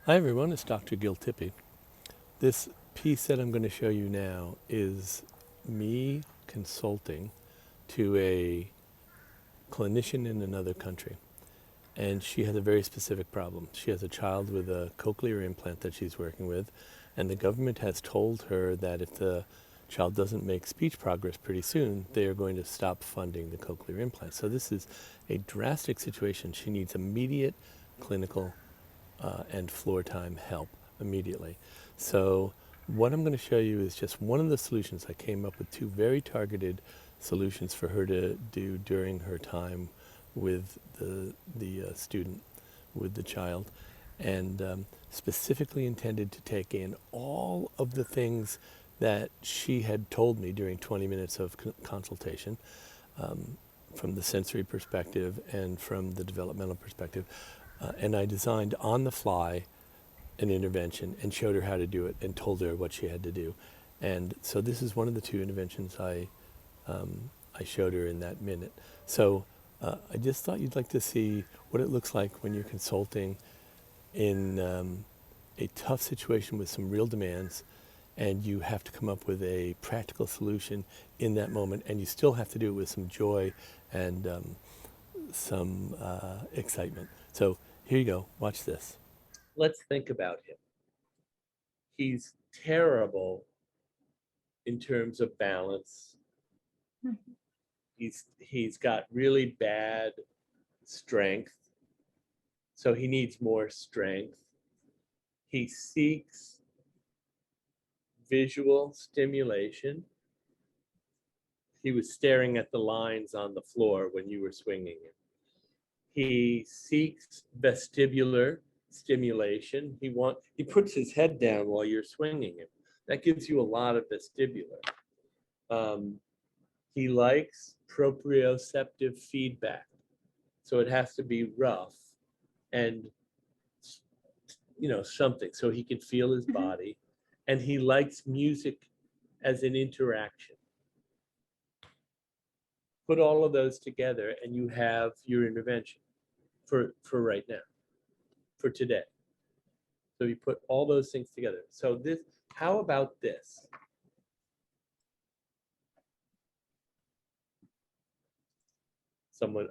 Hi everyone, it's Dr. Gil Tippy. This piece that I'm going to show you now is me consulting to a clinician in another country. And she has a very specific problem. She has a child with a cochlear implant that she's working with, and the government has told her that if the child doesn't make speech progress pretty soon, they are going to stop funding the cochlear implant. So this is a drastic situation. She needs immediate clinical and floor time help immediately. So what I'm going to show you is just one of the solutions. I came up with two very targeted solutions for her to do during her time with the student, with the child, and specifically intended to take in all of the things that she had told me during 20 minutes of consultation, from the sensory perspective and from the developmental perspective. And I designed on the fly an intervention and showed her how to do it and told her what she had to do. And so this is one of the two interventions I showed her in that minute. So I just thought you'd like to see what it looks like when you're consulting in a tough situation with some real demands, and you have to come up with a practical solution in that moment, and you still have to do it with some joy and some excitement. So here you go. Watch this. Let's think about him. He's terrible in terms of balance. He's got really bad strength, so he needs more strength. He seeks visual stimulation. He was staring at the lines on the floor when you were swinging him. He seeks vestibular stimulation. He puts his head down while you're swinging him. That gives you a lot of vestibular. He likes proprioceptive feedback, so it has to be rough and something so he can feel his body. And he likes music as an interaction. Put all of those together and you have your intervention for right now, for today. So you put all those things together. So how about this?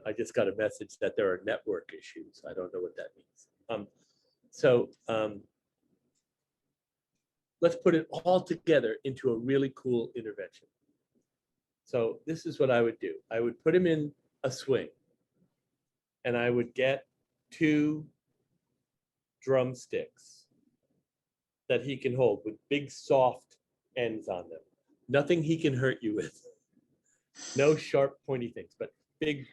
I just got a message that there are network issues. I don't know what that means. Let's put it all together into a really cool intervention. So this is what I would do. I would put him in a swing, and I would get 2 drumsticks that he can hold with big soft ends on them. Nothing he can hurt you with. No sharp pointy things, but big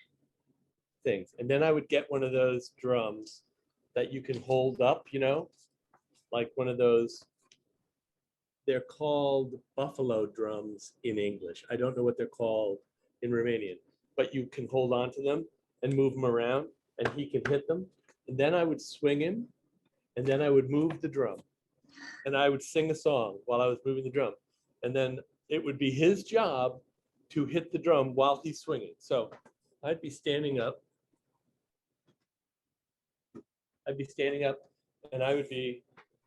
things. And then I would get one of those drums that you can hold up, like one of those. They're called buffalo drums in English. I don't know what they're called in Romanian, but you can hold on to them and move them around, and he can hit them. And then I would swing him, and then I would move the drum, and I would sing a song while I was moving the drum. And then it would be his job to hit the drum while he's swinging. So I'd be standing up. And I would be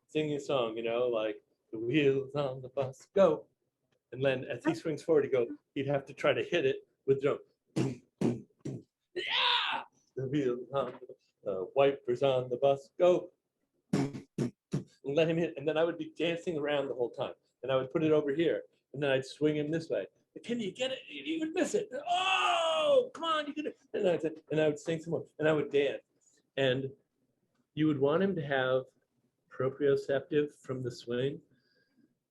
singing a song, like the wheels on the bus go. And then as he swings forward, he'd have to try to hit it with the drum. Yeah! The wheels on the wipers on the bus go. And let him hit. And then I would be dancing around the whole time. And I would put it over here. And then I'd swing him this way. Can you get it? You would miss it. Oh, come on, you get it. And I would sing some more. And I would dance. And you would want him to have proprioceptive from the swing.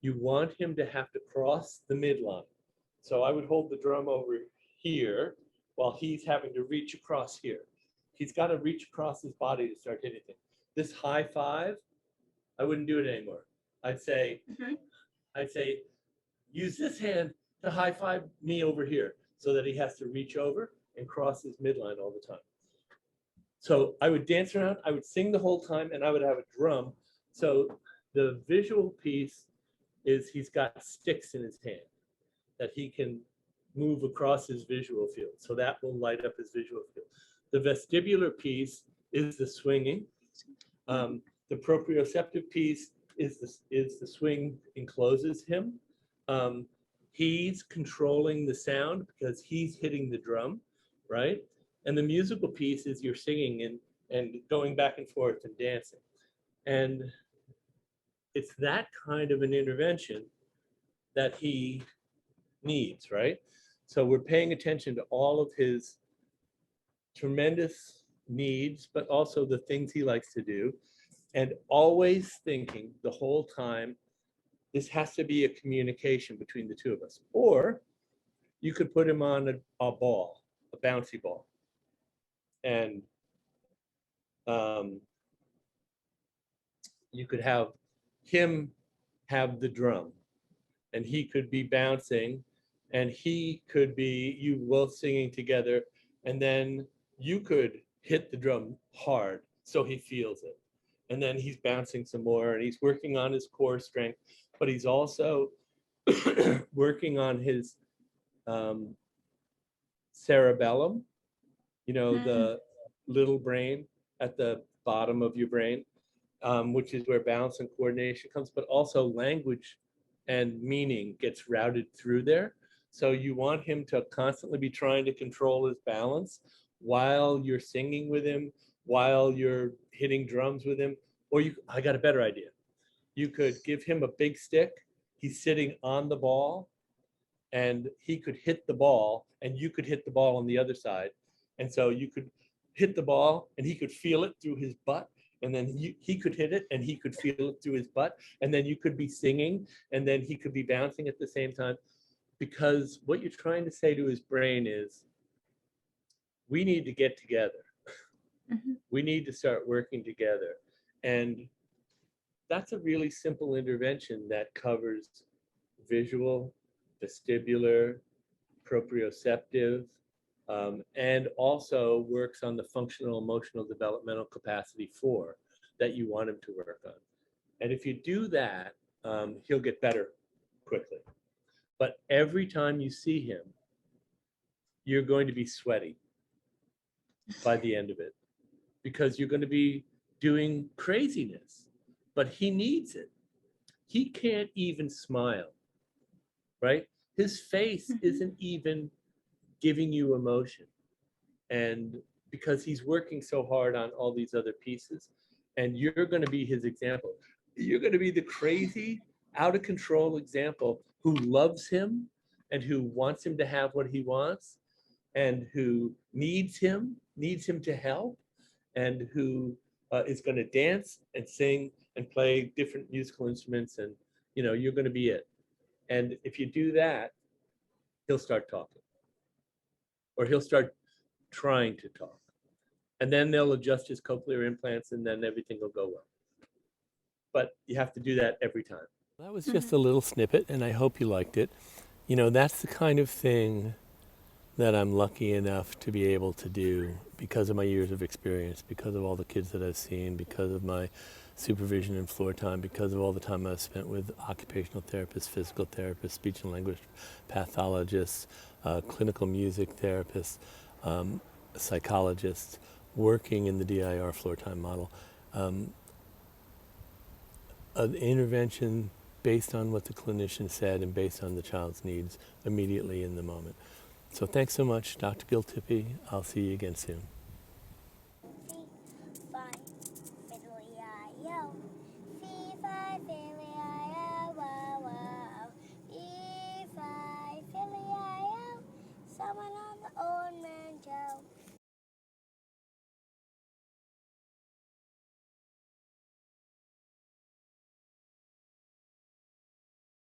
You want him to have to cross the midline. So I would hold the drum over here while he's having to reach across here. He's got to reach across his body to start hitting things. This high five, I wouldn't do it anymore. I'd say, use this hand to high five me over here so that he has to reach over and cross his midline all the time. So I would dance around, I would sing the whole time, and I would have a drum. So the visual piece is he's got sticks in his hand that he can move across his visual field. So that will light up his visual field. The vestibular piece is the swinging. The The proprioceptive piece is the swing encloses him. He's controlling the sound because he's hitting the drum, right? And the musical piece is you're singing and going back and forth and dancing. And it's that kind of an intervention that he needs, right? So we're paying attention to all of his tremendous needs, but also the things he likes to do, and always thinking the whole time, this has to be a communication between the two of us. Or you could put him on a ball, a bouncy ball, and you could have him have the drum, and he could be bouncing, and he could be you both singing together, and then you could hit the drum hard so he feels it. And then he's bouncing some more, and he's working on his core strength, but he's also working on his cerebellum, the little brain at the bottom of your brain, which is where balance and coordination comes, but also language and meaning gets routed through there. So you want him to constantly be trying to control his balance while you're singing with him, while you're hitting drums with him. Or I got a better idea. You could give him a big stick. He's sitting on the ball, and he could hit the ball, and you could hit the ball on the other side. And so you could hit the ball, and he could feel it through his butt, and then he could hit it, and he could feel it through his butt, and then you could be singing, and then he could be bouncing at the same time. Because what you're trying to say to his brain is, we need to get together. Mm-hmm. We need to start working together. And that's a really simple intervention that covers visual, vestibular, proprioceptive, and also works on the functional, emotional, developmental capacity 4 that you want him to work on. And if you do that, he'll get better quickly. But every time you see him, you're going to be sweaty by the end of it, because you're going to be doing craziness, but he needs it. He can't even smile, right? His face isn't even giving you emotion. And because he's working so hard on all these other pieces, and you're going to be his example. You're going to be the crazy, out of control example who loves him and who wants him to have what he wants, and who needs him to help, and who is going to dance and sing and play different musical instruments, and you're going to be it. And if you do that, he'll start talking, or he'll start trying to talk, and then they'll adjust his cochlear implants, and then everything will go well. But you have to do that every time. That was just a little snippet, and I hope you liked it. That's the kind of thing that I'm lucky enough to be able to do because of my years of experience, because of all the kids that I've seen, because of my supervision in Floortime, because of all the time I've spent with occupational therapists, physical therapists, speech and language pathologists, clinical music therapists, psychologists, working in the DIR Floortime model. An intervention based on what the clinician said and based on the child's needs immediately in the moment. So thanks so much, Dr. Gil Tippy. I'll see you again soon.